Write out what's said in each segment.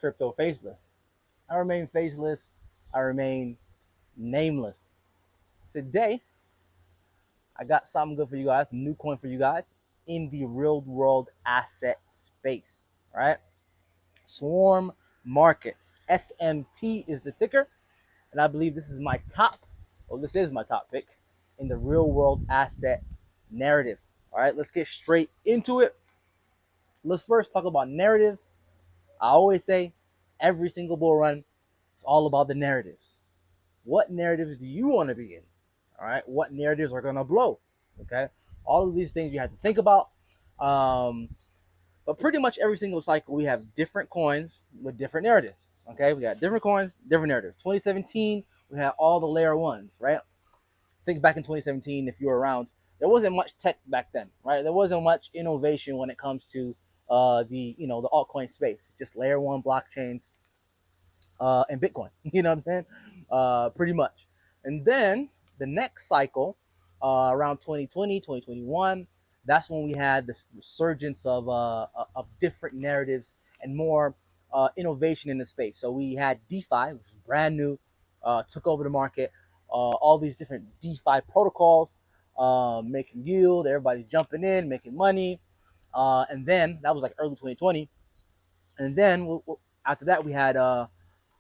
crypto faceless. I remain faceless. I remain nameless. Today, I got something good for you guys, a new coin for you guys in the real world asset space, right? Swarm Markets. SMT is the ticker. And I believe this is my top, well, this is my top pick in the real world asset narrative. All right, let's get straight into it. Let's first talk about narratives. I always say every single bull run, it's all about the narratives. What narratives do you want to be in? All right, what narratives are going to blow? Okay, all of these things you have to think about. But pretty much every single cycle, we have different coins with different narratives. Okay, we got different coins, different narratives. 2017, we had all the layer ones, right? Think back in 2017, if you were around, there wasn't much tech back then, right? There wasn't much innovation when it comes to the altcoin space. Just layer one blockchains and Bitcoin. You know what I'm saying? Pretty much. And then the next cycle, around 2020, 2021, that's when we had the resurgence of different narratives and more innovation in the space. So we had DeFi, which was brand new, took over the market. All these different DeFi protocols making yield, everybody jumping in, making money. And then that was like early 2020. And then after that, we had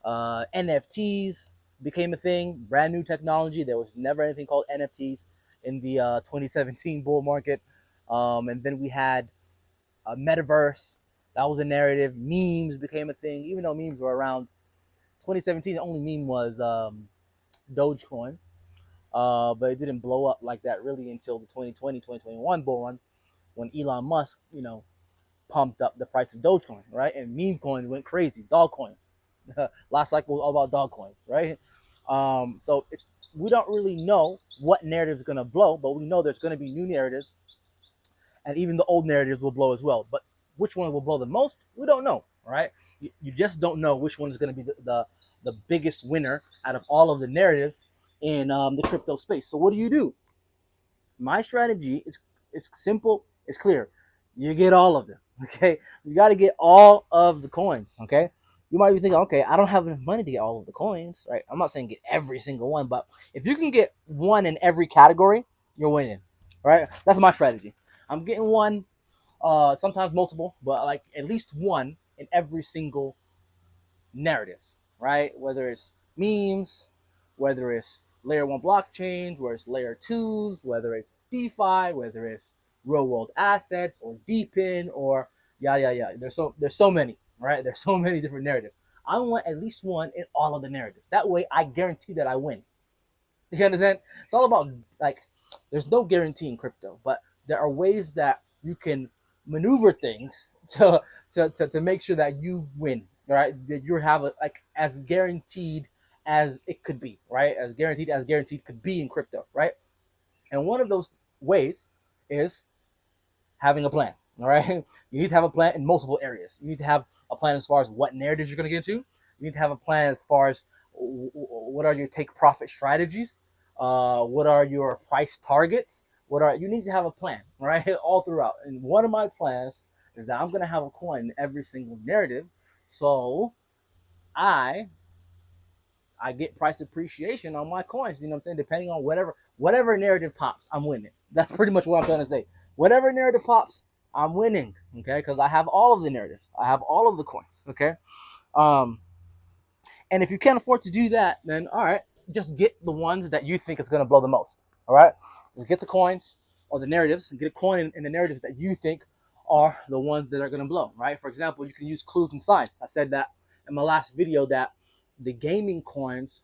NFTs became a thing, brand new technology. There was never anything called NFTs in the 2017 bull market. And then we had a metaverse. That was a narrative. Memes became a thing, even though memes were around 2017. The only meme was Dogecoin, but it didn't blow up like that really until the 2020, 2021 bull run when Elon Musk, pumped up the price of Dogecoin, right? And meme coins went crazy. Dog coins. Last cycle was all about dog coins, right? So we don't really know what narrative is going to blow, but we know there's going to be new narratives, and even the old narratives will blow as well. But which one will blow the most? We don't know, right? You just don't know which one is going to be the biggest winner out of all of the narratives in the crypto space. So what do? My strategy is simple, it's clear. You get all of them, okay? You got to get all of the coins, okay? You might be thinking, okay, I don't have enough money to get all of the coins, right? I'm not saying get every single one, but if you can get one in every category, you're winning, right? That's my strategy. I'm getting one, sometimes multiple, but like at least one in every single narrative, right? Whether it's memes, whether it's layer one blockchains, whether it's layer twos, whether it's DeFi, whether it's real world assets or DePIN or yeah. There's so many, right? There's so many different narratives. I want at least one in all of the narratives. That way I guarantee that I win. You understand? It's all about, like, there's no guarantee in crypto, but there are ways that you can maneuver things to make sure that you win, right? That you have as guaranteed as it could be, right? As guaranteed could be in crypto, right? And one of those ways is having a plan. All right, you need to have a plan in multiple areas. You need to have a plan as far as what narratives you're going to get into. You need to have a plan as far as what are your take profit strategies, what are your price targets, you need to have a plan, right? All throughout. And one of my plans is that I'm going to have a coin in every single narrative, so I get price appreciation on my coins. You know what I'm saying? Depending on whatever narrative pops, I'm winning. That's pretty much what I'm trying to say. Whatever narrative pops, I'm winning. Okay, because I have all of the narratives. I have all of the coins. Okay, and if you can't afford to do that, then all right, just get the ones that you think is going to blow the most. All right, just get the coins or the narratives and get a coin in the narratives that you think are the ones that are going to blow. Right? For example, you can use clues and signs. I said that in my last video that the gaming coins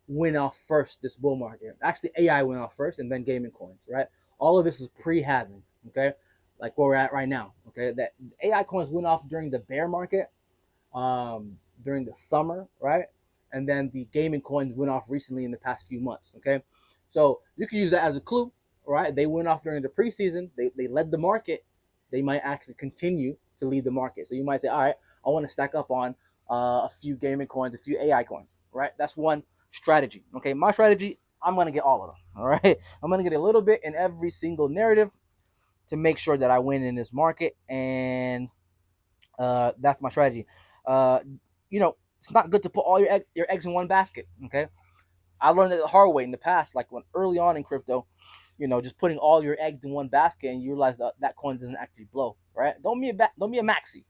went off first this bull market. Actually, AI went off first and then gaming coins, right? All of this is pre-halving, okay? Like where we're at right now, okay? That AI coins went off during the bear market, during the summer, right? And then the gaming coins went off recently in the past few months, okay? So you can use that as a clue, right? They went off during the preseason. They led the market. They might actually continue to lead the market. So you might say, all right, I want to stack up on a few gaming coins, a few AI coins, right? That's one strategy. Okay, my strategy, I'm going to get all of them. All right, I'm going to get a little bit in every single narrative to make sure that I win in this market. And that's my strategy. it's not good to put all your eggs in one basket. Okay, I learned it the hard way in the past, like when early on in crypto, just putting all your eggs in one basket and you realize that coin doesn't actually blow, right? Don't be a maxi.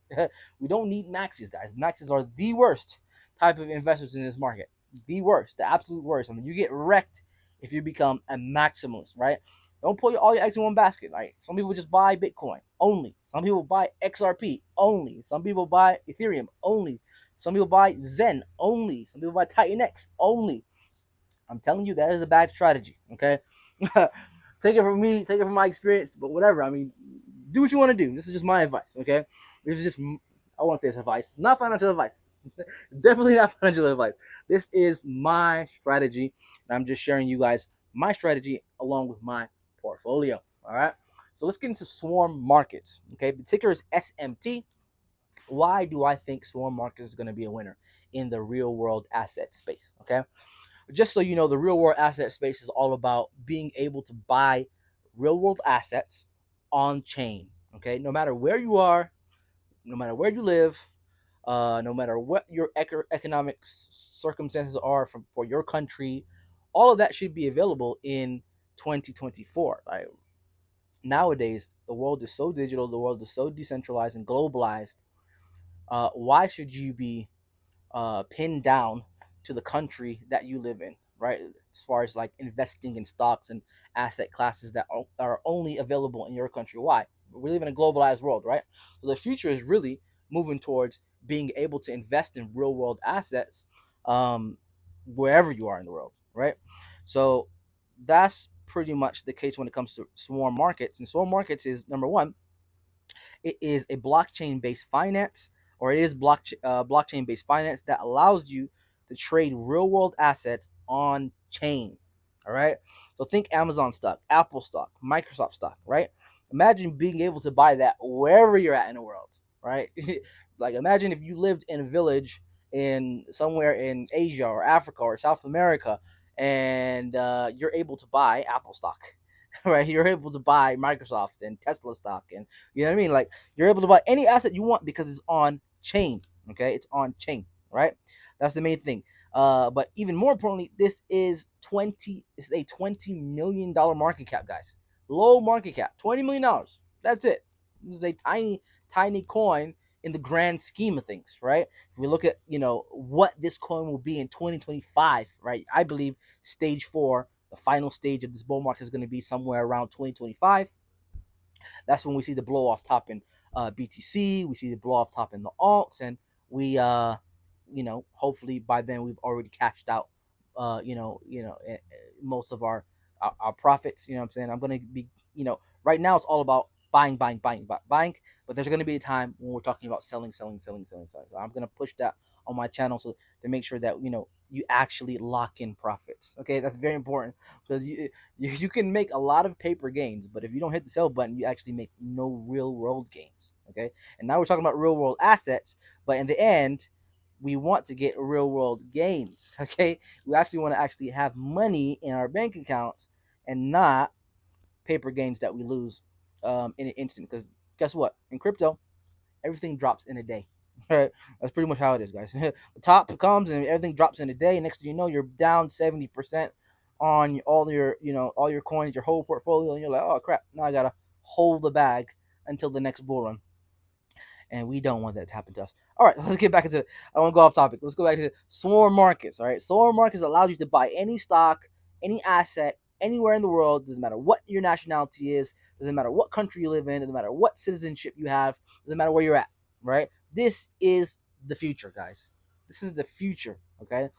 We don't need maxis, guys. Maxis are the worst type of investors in this market. The worst, the absolute worst. I mean, you get wrecked if you become a maximalist, right? Don't put all your eggs in one basket. Right? Some people just buy Bitcoin only. Some people buy XRP only. Some people buy Ethereum only. Some people buy Zen only. Some people buy Titan X only. I'm telling you, that is a bad strategy. Okay, take it from me, take it from my experience, but whatever. I mean, do what you want to do. This is just my advice. Okay, this is just I want to say it's advice, not financial advice. Definitely not financial advice. This is my strategy, and I'm just sharing you guys my strategy along with my portfolio. All right. So let's get into swarm markets. Okay, the ticker is SMT. Why do I think swarm markets is going to be a winner in the real world asset space? Okay, just so you know, the real world asset space is all about being able to buy real world assets on chain. Okay, no matter where you are, no matter where you live, no matter what your economic circumstances are for your country, all of that should be available in 2024. Right? Nowadays, the world is so digital, the world is so decentralized and globalized. Why should you be pinned down to the country that you live in, right? As far as like investing in stocks and asset classes that are only available in your country. Why? We live in a globalized world, right? So the future is really moving towards being able to invest in real world assets um, wherever you are in the world, right? So that's pretty much the case when it comes to swarm markets. And swarm markets is number one, it is a blockchain based finance, or it is blockchain based finance that allows you to trade real world assets on chain. All right. So think Amazon stock, Apple stock, Microsoft stock, right? Imagine being able to buy that wherever you're at in the world, right? Like imagine if you lived in a village in somewhere in Asia or Africa or South America, and you're able to buy Apple stock, right? You're able to buy Microsoft and Tesla stock, and you know what I mean. Like you're able to buy any asset you want because it's on chain. Okay, it's on chain, right? That's the main thing. But even more importantly, this is 20. It's a $20 million market cap, guys. Low market cap, $20 million. That's it. This is a tiny coin in the grand scheme of things, right? If we look at what this coin will be in 2025, right? I believe stage four, the final stage of this bull market, is going to be somewhere around 2025. That's when we see the blow off top in BTC. We see the blow off top in the alts, and we, hopefully by then we've already cashed out, most of our profits. You know what I'm saying? I'm gonna be, right now it's all about buying, buying, buying, buying. But there's gonna be a time when we're talking about selling, selling, selling, selling, selling. So I'm gonna push that on my channel so to make sure that you actually lock in profits. Okay, that's very important because you can make a lot of paper gains, but if you don't hit the sell button, you actually make no real world gains. Okay, and now we're talking about real world assets, but in the end, we want to get real world gains. Okay, we actually want to actually have money in our bank accounts and not paper gains that we lose in an instant. Because guess what? In crypto, everything drops in a day. Right? That's pretty much how it is, guys. The top comes and everything drops in a day. Next thing you know, you're down 70% on all your coins, your whole portfolio, and you're like, oh crap, now I gotta hold the bag until the next bull run. And we don't want that to happen to us. All right, let's get back into. I want to go off topic. Let's go back to swarm markets. All right, swarm markets allows you to buy any stock, any asset, anywhere in the world. Doesn't matter what your nationality is. Doesn't matter what country you live in. Doesn't matter what citizenship you have. Doesn't matter where you're at. Right? This is the future, guys. This is the future. Okay,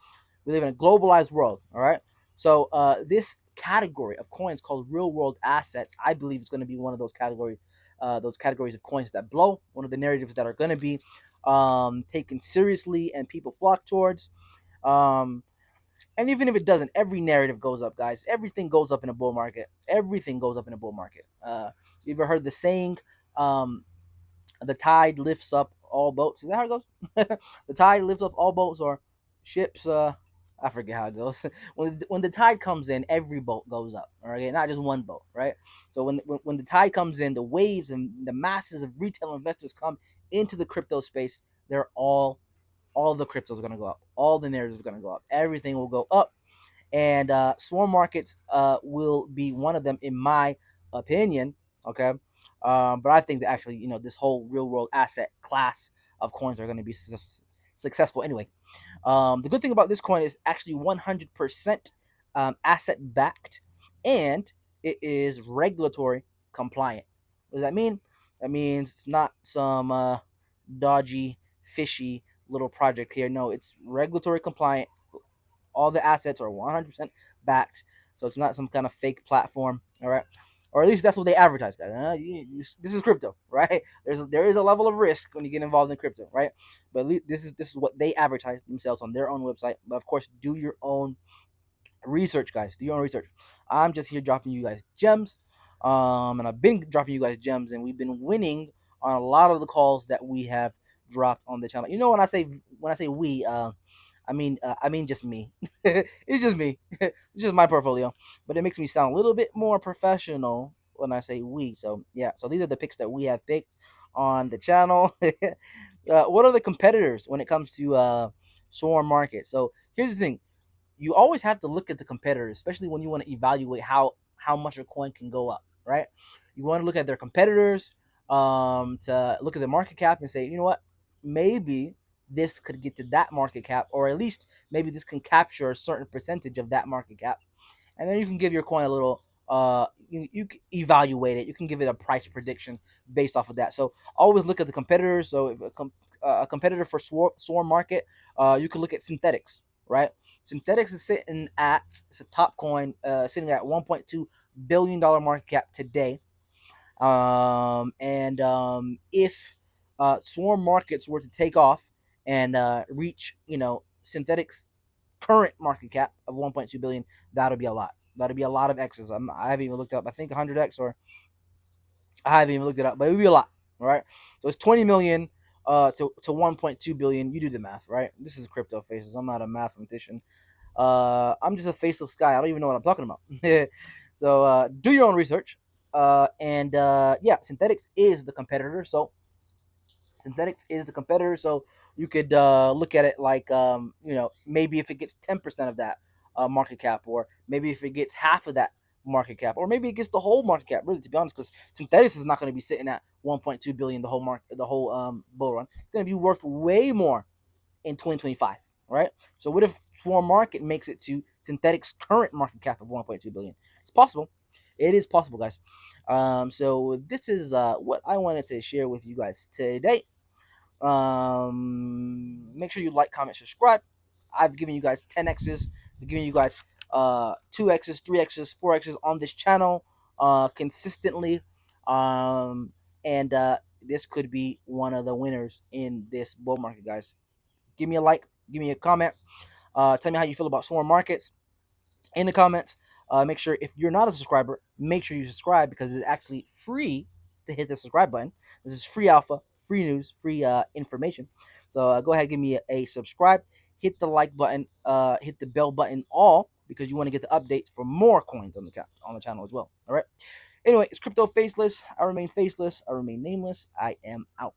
we live in a globalized world. All right. So this category of coins called real world assets, I believe, is going to be one of those categories of coins that blow. One of the narratives that are going to be taken seriously and people flock towards. Um, and even if it doesn't, every narrative goes up, guys. Everything goes up in a bull market. Everything goes up in a bull market. You ever heard the saying, the tide lifts up all boats? Is that how it goes? The tide lifts up all boats or ships. I forget how it goes. When the tide comes in, every boat goes up. Okay, not just one boat, right? So when the tide comes in, the waves and the masses of retail investors come into the crypto space. They're all all the cryptos are going to go up. All the narratives are going to go up. Everything will go up, and swarm markets will be one of them, in my opinion. Okay, but I think that actually, this whole real world asset class of coins are going to be successful anyway. The good thing about this coin is actually 100% asset backed, and it is regulatory compliant. What does that mean? That means it's not some dodgy, fishy little project here. No, it's regulatory compliant. All the assets are 100% backed, so it's not some kind of fake platform. All right, or at least that's what they advertise. This is crypto, right? There is a level of risk when you get involved in crypto, right? But at least this is what they advertise themselves on their own website. But of course, do your own research, guys. Do your own research. I'm just here dropping you guys gems, and I've been dropping you guys gems, and we've been winning on a lot of the calls that we have dropped on the channel. When I say we, I mean just me. It's just me. It's just my portfolio, but it makes me sound a little bit more professional when I say we. So yeah, so these are the picks that we have picked on the channel. What are the competitors when it comes to Swarm Market? So here's the thing: you always have to look at the competitors, especially when you want to evaluate how much your coin can go up, right? You want to look at their competitors, to look at the market cap and say, you know what, maybe this could get to that market cap, or at least maybe this can capture a certain percentage of that market cap, and then you can give your coin a little. You can evaluate it. You can give it a price prediction based off of that. So always look at the competitors. So if a competitor for Swarm Market, you can look at Synthetics, right? Synthetics is sitting at, it's a top coin, sitting at $1.2 billion market cap today. And if Swarm Markets were to take off and reach, Synthetics current market cap of 1.2 billion, that'll be a lot. That'll be a lot of X's. I haven't even looked up. I think 100x, or I haven't even looked it up, but it would be a lot. All right. So it's 20 million to 1.2 billion. You do the math, right? This is crypto faces. I'm not a mathematician. I'm just a faceless guy. I don't even know what I'm talking about. So do your own research. And yeah, Synthetics is the competitor. So you could look at it like, maybe if it gets 10% of that market cap, or maybe if it gets half of that market cap, or maybe it gets the whole market cap. Really, to be honest, because Synthetics is not going to be sitting at 1.2 billion the whole bull run. It's going to be worth way more in 2025, right? So what if Swarm Market makes it to Synthetics' current market cap of 1.2 billion? It's possible. It is possible, guys. So this is what I wanted to share with you guys today. Make sure you like, comment, subscribe. I've given you guys 10x's. I've given you guys 2x's, 3x's, 4x's on this channel consistently. And this could be one of the winners in this bull market, guys. Give me a like, give me a comment. Tell me how you feel about Swarm Markets in the comments. Make sure, if you're not a subscriber, make sure you subscribe, because it's actually free to hit the subscribe button. This is free alpha, free news, free information. So go ahead, give me a subscribe. Hit the like button. Hit the bell button all, because you want to get the updates for more coins on the channel as well. All right. Anyway, it's Crypto Faceless. I remain faceless. I remain nameless. I am out.